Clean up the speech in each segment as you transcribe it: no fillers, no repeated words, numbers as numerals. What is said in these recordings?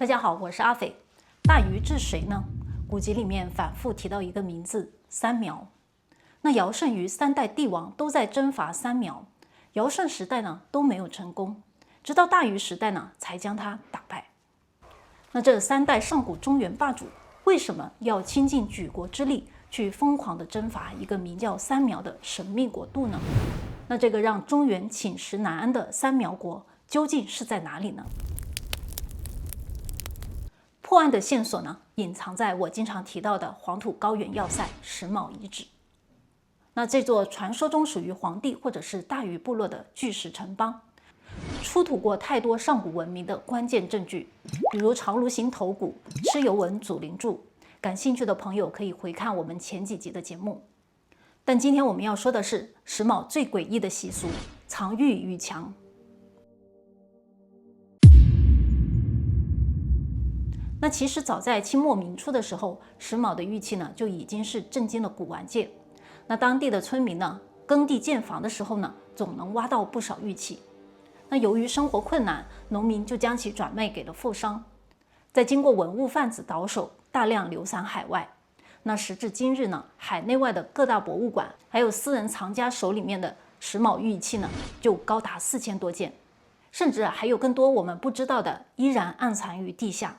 大家好，我是阿斐。大禹治谁呢？古籍里面反复提到一个名字三苗。那尧舜禹三代帝王都在征伐三苗，尧舜时代呢都没有成功，直到大禹时代呢才将他打败。那这三代上古中原霸主为什么要倾尽举国之力去疯狂地征伐一个名叫三苗的神秘国度呢？那这个让中原寝食难安的三苗国究竟是在哪里呢？破案的线索呢，隐藏在我经常提到的黄土高原要塞石峁遗址。那这座传说中属于黄帝或者是大禹部落的巨石城邦，出土过太多上古文明的关键证据，比如长颅形头骨、蚩尤纹祖灵柱。感兴趣的朋友可以回看我们前几集的节目。但今天我们要说的是石峁最诡异的习俗——藏玉于墙。那其实早在清末明初的时候，石峁的玉器呢就已经是震惊了古玩界。那当地的村民呢，耕地建房的时候呢，总能挖到不少玉器。那由于生活困难，农民就将其转卖给了富商，再经过文物贩子倒手，大量流散海外。那时至今日呢，海内外的各大博物馆，还有私人藏家手里面的石峁玉器呢，就高达4000多件，甚至还有更多我们不知道的依然暗藏于地下。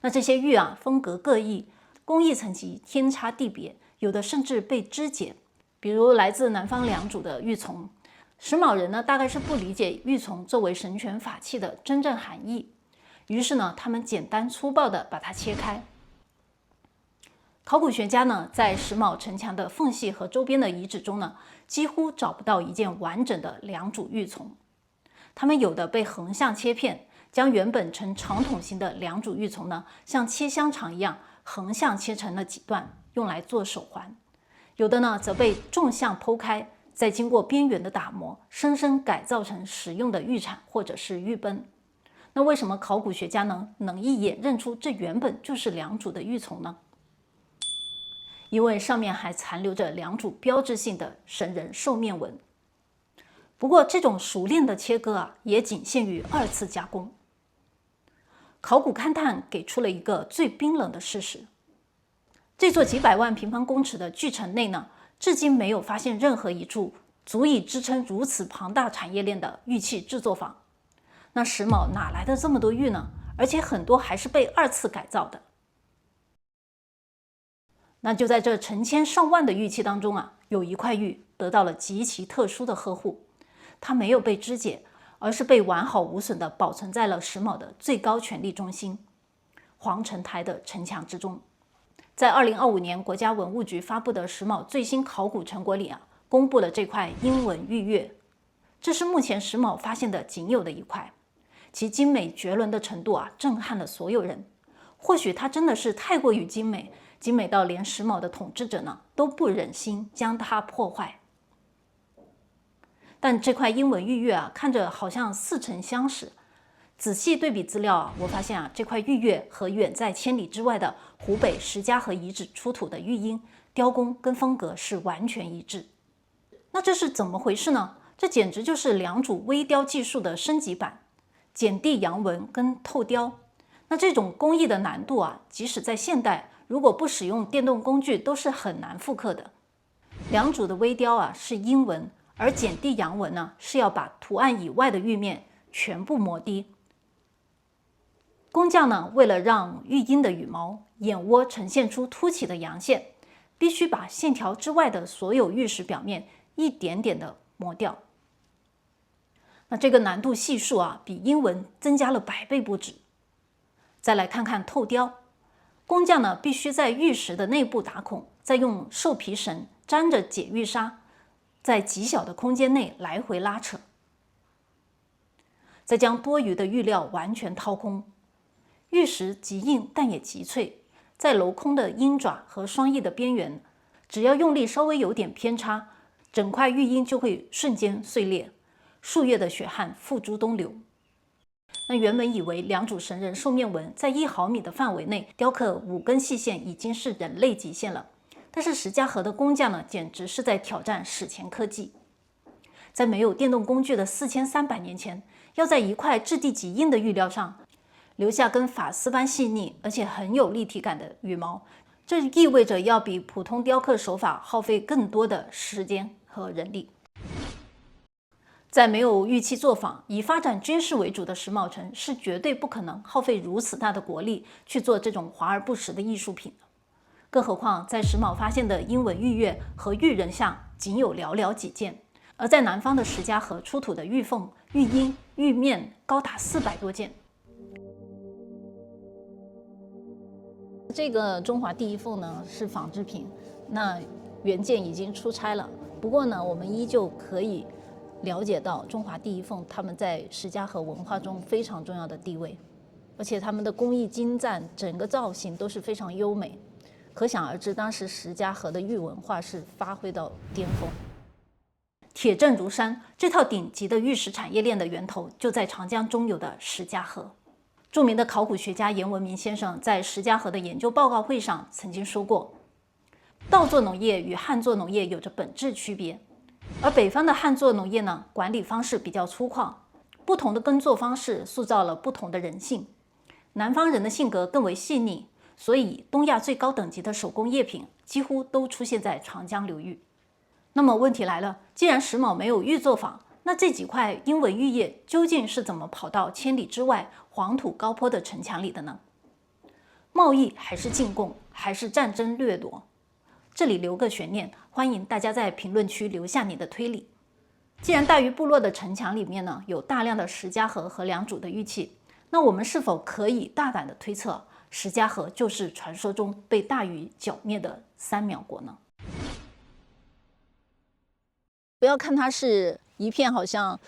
那这些玉啊，风格各异，工艺层级天差地别，有的甚至被肢解。比如来自南方良渚的玉琮，石峁人呢大概是不理解玉琮作为神权法器的真正含义，于是呢，他们简单粗暴地把它切开。考古学家呢，在石峁城墙的缝隙和周边的遗址中呢，几乎找不到一件完整的良渚玉琮，它们有的被横向切片。将原本呈长筒形的良渚玉琮呢，像切香肠一样横向切成了几段，用来做手环；有的呢，则被纵向剖开，再经过边缘的打磨，生生改造成实用的玉铲或者是玉崩。那为什么考古学家呢能一眼认出这原本就是良渚的玉琮呢？因为上面还残留着良渚标志性的神人兽面纹。不过这种熟练的切割啊，也仅限于2次加工。考古勘探给出了一个最冰冷的事实：这座几百万平方公尺的巨城内呢，至今没有发现任何一处足以支撑如此庞大产业链的玉器制作坊。那石峁哪来的这么多玉呢？而且很多还是被2次改造的。那就在这成千上万的玉器当中啊，有一块玉得到了极其特殊的呵护，它没有被肢解，而是被完好无损地保存在了石峁的最高权力中心——皇城台的城墙之中。在2025年国家文物局发布的石峁最新考古成果里啊，公布了这块英文玉钺。这是目前石峁发现的仅有的一块，其精美绝伦的程度啊，震撼了所有人。或许它真的是太过于精美，精美到连石峁的统治者呢都不忍心将它破坏。但这块英文玉钺啊，看着好像似曾相识。仔细对比资料啊，我发现啊，这块玉钺和远在千里之外的湖北石家河遗址出土的玉鹰雕工跟风格是完全一致。那这是怎么回事呢？这简直就是良渚微雕技术的升级版，剪地阳纹跟透雕。那这种工艺的难度啊，即使在现代，如果不使用电动工具，都是很难复刻的。良渚的微雕啊，是阴纹。而剪地阳纹呢，是要把图案以外的玉面全部磨低。工匠呢，为了让玉鹰的羽毛、眼窝呈现出凸起的阳线，必须把线条之外的所有玉石表面一点点的磨掉。那这个难度系数啊，比阴纹增加了100倍不止。再来看看透雕，工匠呢，必须在玉石的内部打孔，再用兽皮绳沾着解玉砂，在极小的空间内来回拉扯，再将多余的玉料完全掏空。玉石极硬但也极脆，在镂空的鹰爪和双翼的边缘，只要用力稍微有点偏差，整块玉鹰就会瞬间碎裂，数月的血汗付诸东流。那原本以为良渚神人兽面纹在1毫米的范围内雕刻5根细线已经是人类极限了。但是石家河的工匠呢，简直是在挑战史前科技。在没有电动工具的4300年前，要在一块质地极硬的玉料上留下跟发丝般细腻而且很有立体感的羽毛，这意味着要比普通雕刻手法耗费更多的时间和人力。在没有玉器作坊、以发展军事为主的石卯城，是绝对不可能耗费如此大的国力去做这种华而不实的艺术品的。更何况，在石卯发现的英文玉钺和玉人像仅有寥寥几件，而在南方的石家河出土的玉凤、玉鹰、玉面高达400多件。这个中华第一凤呢是仿制品，那原件已经出差了。不过呢，我们依旧可以了解到中华第一凤他们在石家河文化中非常重要的地位，而且他们的工艺精湛，整个造型都是非常优美，可想而知当时石家河的玉文化是发挥到巅峰。铁证如山，这套顶级的玉石产业链的源头就在长江中游的石家河。著名的考古学家严文明先生在石家河的研究报告会上曾经说过，稻作农业与旱作农业有着本质区别，而北方的旱作农业呢，管理方式比较粗犷，不同的耕作方式塑造了不同的人性。南方人的性格更为细腻，所以东亚最高等级的手工业品几乎都出现在长江流域。那么问题来了，既然石卯没有玉作坊，那这几块英文玉叶究竟是怎么跑到千里之外黄土高坡的城墙里的呢？贸易还是进贡，还是战争掠夺？这里留个悬念，欢迎大家在评论区留下你的推理。既然大禹部落的城墙里面呢有大量的石家河和良渚的玉器，那我们是否可以大胆的推测，石家河就是传说中被大禹剿灭的三苗国呢？不要看它是一片好像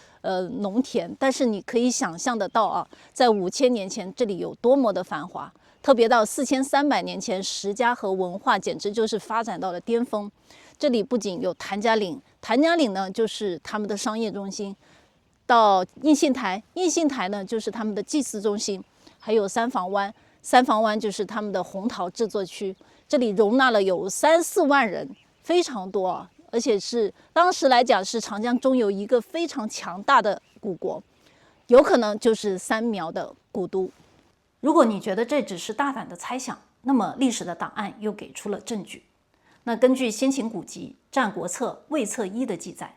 农田，但是你可以想象得到啊，在5000年前这里有多么的繁华。特别到4300年前，石家河文化简直就是发展到了巅峰。这里不仅有谭家岭，谭家岭呢就是他们的商业中心；到应信台，应信台呢就是他们的祭祀中心；还有三房湾，三房湾就是他们的红陶制作区。这里容纳了有3、4万人，非常多啊！而且是当时来讲是长江中游一个非常强大的古国，有可能就是三苗的古都。如果你觉得这只是大胆的猜想，那么历史的档案又给出了证据。那根据先秦古籍《战国策·魏策一》的记载，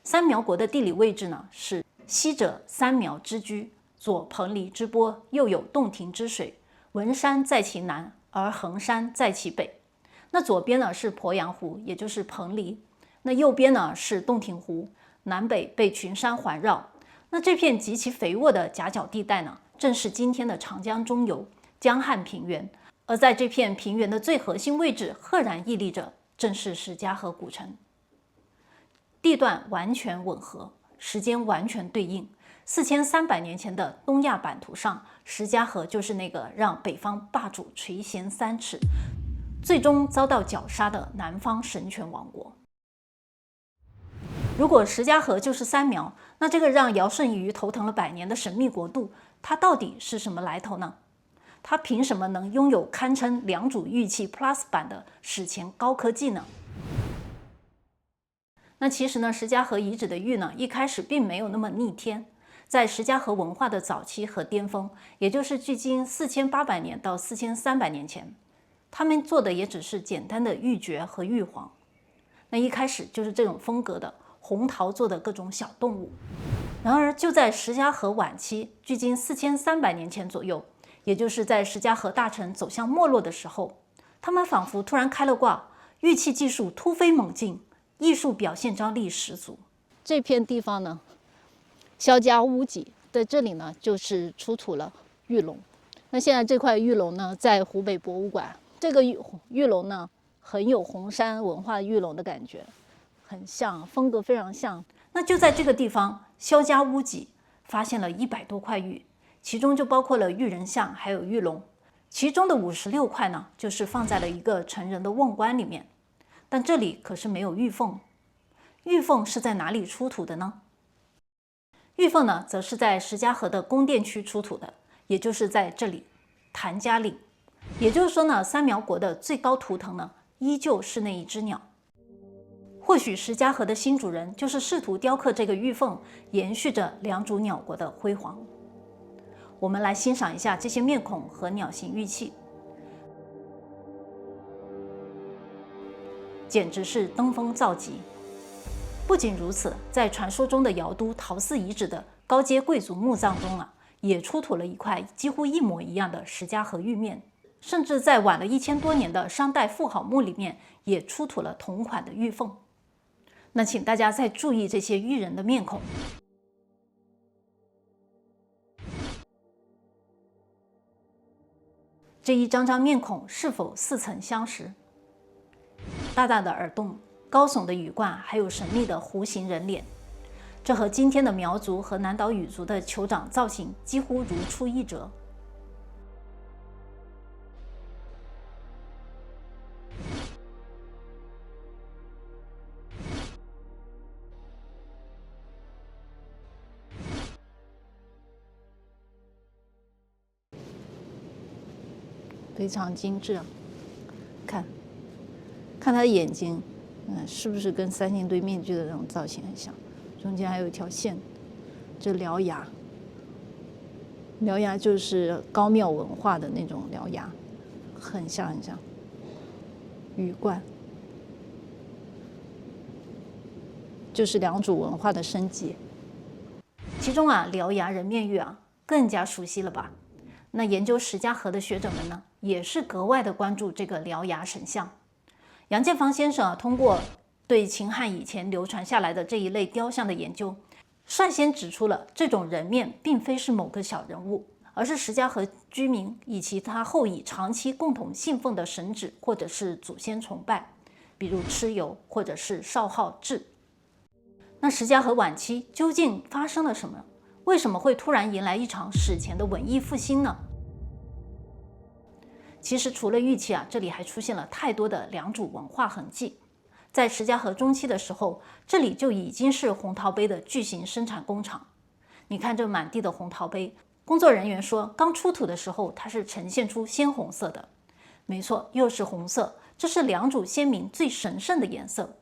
三苗国的地理位置呢是西者三苗之居，左彭蠡之波，右有洞庭之水，文山在其南，而衡山在其北。那左边呢是鄱阳湖，也就是彭蠡，那右边呢是洞庭湖，南北被群山环绕。那这片极其肥沃的夹角地带呢，正是今天的长江中游、江汉平原。而在这片平原的最核心位置，赫然屹立着正是石家河古城。地段完全吻合，时间完全对应。4300年前的东亚版图上，石家河就是那个让北方霸主垂涎3尺，最终遭到绞杀的南方神权王国。如果石家河就是三苗，那这个让尧舜禹头疼了100年的神秘国度，它到底是什么来头呢？它凭什么能拥有堪称良渚玉器 Plus 版的史前高科技呢？那其实呢，石家河遗址的玉呢，一开始并没有那么逆天。在石家河文化的早期和巅峰，也就是距今4800年到4300年前，他们做的也只是简单的玉珏和玉皇。那一开始就是这种风格的红陶做的各种小动物。然而就在石家河晚期，距今4300年前左右，也就是在石家河大城走向没落的时候，他们仿佛突然开了挂，玉器技术突飞猛进，艺术表现张力十足。这片地方呢，萧家屋脊，在这里呢就是出土了玉龙。那现在这块玉龙呢，在湖北博物馆。这个玉龙呢，很有红山文化玉龙的感觉，很像，风格非常像。那就在这个地方，萧家屋脊发现了100多块玉，其中就包括了玉人像，还有玉龙。其中的56块呢，就是放在了一个成人的瓮棺里面。但这里可是没有玉凤。玉凤是在哪里出土的呢？玉凤呢，则是在石家河的宫殿区出土的，也就是在这里，谭家岭。也就是说呢，三苗国的最高图腾呢，依旧是那一只鸟。或许石家河的新主人就是试图雕刻这个玉凤，延续着良渚鸟国的辉煌。我们来欣赏一下这些面孔和鸟形玉器，简直是登峰造极。不仅如此，在传说中的尧都陶寺遗址的高阶贵族墓葬中也出土了一块几乎一模一样的石家河玉面，甚至在晚了1000多年的商代妇好墓里面也出土了同款的玉凤。那请大家再注意这些玉人的面孔。这一张张面孔是否似曾相识？大大的耳洞、高耸的羽冠，还有神秘的弧形人脸，这和今天的苗族和南岛语族的酋长造型几乎如出一辙。非常精致，看他的眼睛，是不是跟三星堆面具的那种造型很像？中间还有一条线，这獠牙，獠牙就是高庙文化的那种獠牙，很像很像。羽冠就是良渚文化的升级。其中獠牙人面玉更加熟悉了吧？那研究石家河的学者们呢，也是格外的关注这个獠牙神像。杨建芳先生通过对秦汉以前流传下来的这一类雕像的研究，率先指出了这种人面并非是某个小人物，而是石家河居民以及他后裔长期共同信奉的神祇或者是祖先崇拜，比如蚩尤或者是少昊彘。那石家河晚期究竟发生了什么？为什么会突然迎来一场史前的文艺复兴呢？其实除了玉器这里还出现了太多的良渚文化痕迹。在石家河中期的时候，这里就已经是红陶杯的巨型生产工厂。你看这满地的红陶杯，工作人员说刚出土的时候它是呈现出鲜红色的。没错，又是红色，这是良渚先民最神圣的颜色。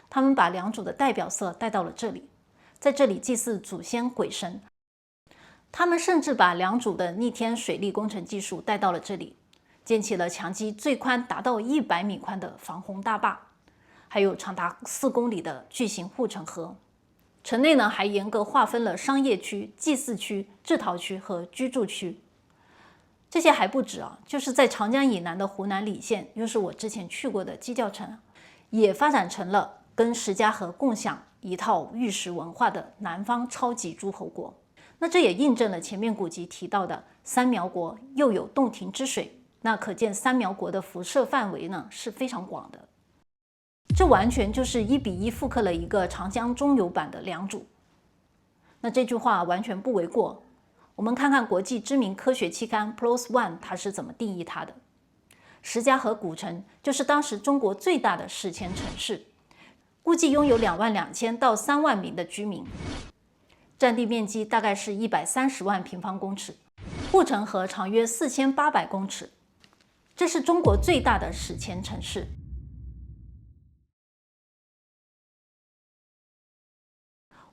他们把良渚的代表色带到了这里，在这里祭祀祖先鬼神。他们甚至把良渚的逆天水利工程技术带到了这里，建起了墙基最宽达到100米宽的防洪大坝，还有长达4公里的巨型护城河。城内呢还严格划分了商业区、祭祀区、制陶区和居住区。这些还不止就是在长江以南的湖南澧县，又是我之前去过的鸡叫城，也发展成了跟石家河共享一套玉石文化的南方超级诸侯国。那这也印证了前面古籍提到的三苗国又有洞庭之水，那可见三苗国的辐射范围呢是非常广的。这完全就是1比1复刻了一个长江中游版的良渚。那这句话完全不为过。我们看看国际知名科学期刊 PLOS ONE 它是怎么定义它的。石家河古城就是当时中国最大的史前城市，估计拥有22000到3万名的居民，占地面积大概是130万平方公尺，护城河长约4800公尺，这是中国最大的史前城市。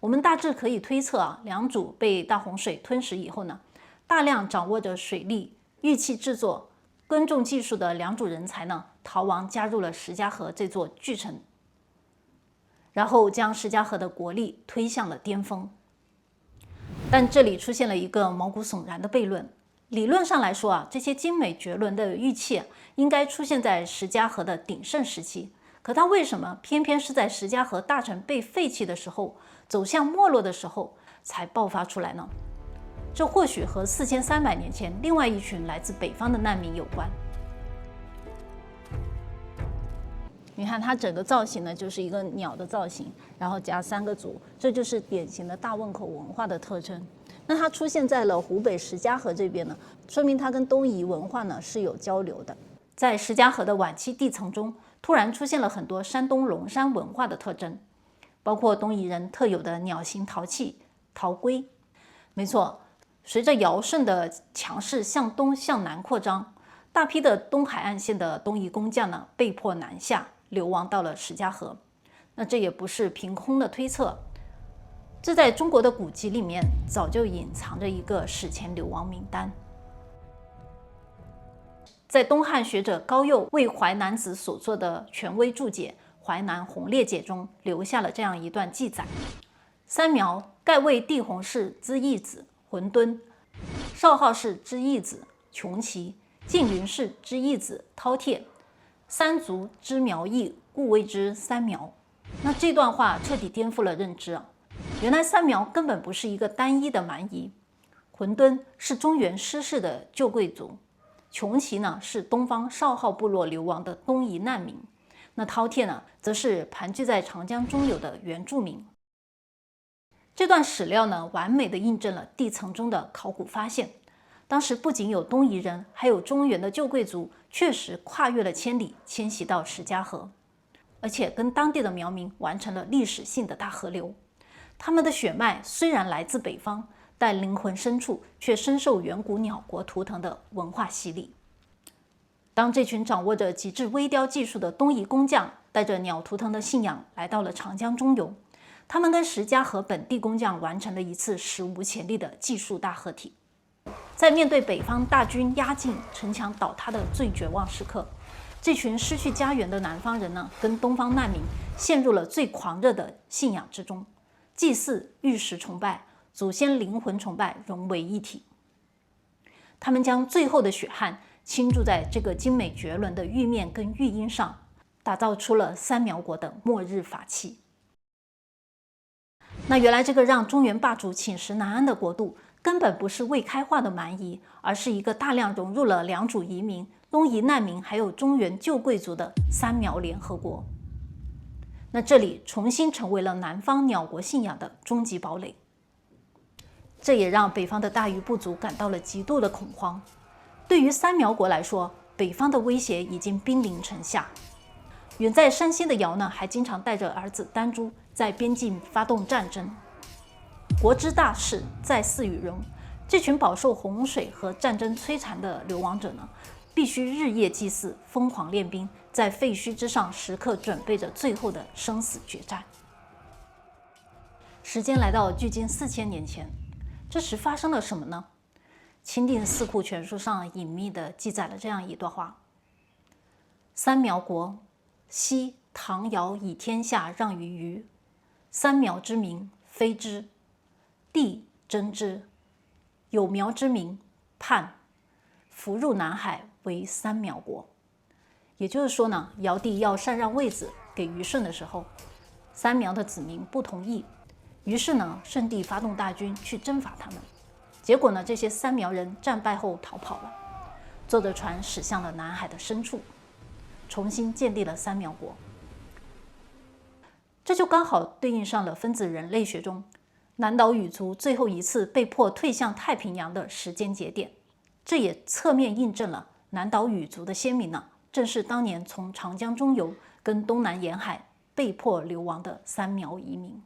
我们大致可以推测良渚被大洪水吞噬以后呢，大量掌握着水利、玉器制作、耕种技术的良渚人才呢，逃亡加入了石家河这座巨城，然后将石家河的国力推向了巅峰。但这里出现了一个毛骨悚然的悖论。理论上来说这些精美绝伦的玉器应该出现在石家河的鼎盛时期，可它为什么偏偏是在石家河大城被废弃的时候，走向没落的时候才爆发出来呢？这或许和4300年前另外一群来自北方的难民有关。你看它整个造型呢，就是一个鸟的造型，然后加3个足，这就是典型的大汶口文化的特征。那它出现在了湖北石家河这边呢，说明它跟东夷文化呢是有交流的。在石家河的晚期地层中，突然出现了很多山东龙山文化的特征，包括东夷人特有的鸟形陶器陶龟。没错，随着尧舜的强势向东向南扩张，大批的东海岸线的东夷工匠呢被迫南下，流亡到了石家河。那这也不是凭空的推测。这在中国的古籍里面早就隐藏着一个史前流亡名单。在东汉学者高诱为淮南子所做的权威注解《淮南洪烈解》中留下了这样一段记载：三苗盖为帝弘氏之义子浑敦，少昊氏之义子穷奇，晋云氏之义子饕餮，三族之苗裔，故谓之三苗。那这段话彻底颠覆了认知啊！原来三苗根本不是一个单一的蛮夷，浑敦是中原失势的旧贵族，穷奇呢是东方少昊部落流亡的东夷难民，那饕餮呢则是盘踞在长江中游的原住民。这段史料呢，完美的印证了地层中的考古发现。当时不仅有东夷人，还有中原的旧贵族，确实跨越了千里，迁徙到石家河，而且跟当地的苗民完成了历史性的大河流。他们的血脉虽然来自北方，但灵魂深处却深受远古鸟国图腾的文化洗礼。当这群掌握着极致微雕技术的东夷工匠带着鸟图腾的信仰来到了长江中游，他们跟石家河本地工匠完成了一次史无前例的技术大合体。在面对北方大军压境、城墙倒塌的最绝望时刻，这群失去家园的南方人呢，跟东方难民陷入了最狂热的信仰之中，祭祀、玉石崇拜、祖先灵魂崇拜融为一体。他们将最后的血汗倾注在这个精美绝伦的玉面跟玉音上，打造出了三苗国的末日法器。那原来这个让中原霸主寝食难安的国度，根本不是未开化的蛮夷，而是一个大量融入了良渚移民、东夷难民还有中原旧贵族的三苗联合国。那这里重新成为了南方鸟国信仰的终极堡垒。这也让北方的大禹部族感到了极度的恐慌。对于三苗国来说，北方的威胁已经兵临城下。远在山西的尧呢，还经常带着儿子丹朱在边境发动战争。国之大事，在祀与戎。这群饱受洪水和战争摧残的流亡者呢，必须日夜祭祀，疯狂练兵，在废墟之上时刻准备着最后的生死决战。时间来到距今4000年前，这时发生了什么呢？钦定四库全书上隐秘地记载了这样一段话：三苗国，昔唐尧以天下让于虞，三苗之民非之，帝征之，有苗之民叛，弗入南海为三苗国。也就是说呢，尧帝要禅让位子给虞舜的时候，三苗的子民不同意，于是呢，舜帝发动大军去征伐他们。结果呢，这些三苗人战败后逃跑了，坐着船驶向了南海的深处，重新建立了三苗国。这就刚好对应上了分子人类学中南岛语族最后一次被迫退向太平洋的时间节点。这也侧面印证了南岛语族的先民呢，正是当年从长江中游跟东南沿海被迫流亡的三苗移民。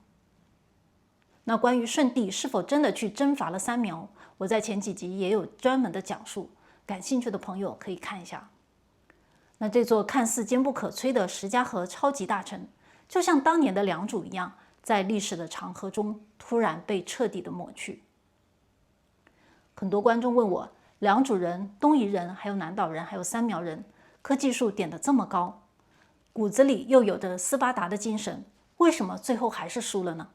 那关于舜帝是否真的去征伐了三苗，我在前几集也有专门的讲述，感兴趣的朋友可以看一下。那这座看似坚不可摧的石家河超级大城，就像当年的良渚一样，在历史的长河中突然被彻底的抹去。很多观众问我，良渚人、东夷人、还有南岛人、还有三苗人，科技树点得这么高，骨子里又有着斯巴达的精神，为什么最后还是输了呢？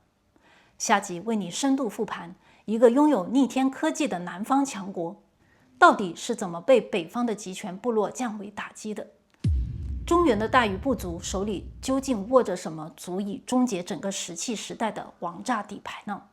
下集为你深度复盘一个拥有逆天科技的南方强国，到底是怎么被北方的集权部落降维打击的？中原的大禹部族手里究竟握着什么足以终结整个石器时代的王炸底牌呢？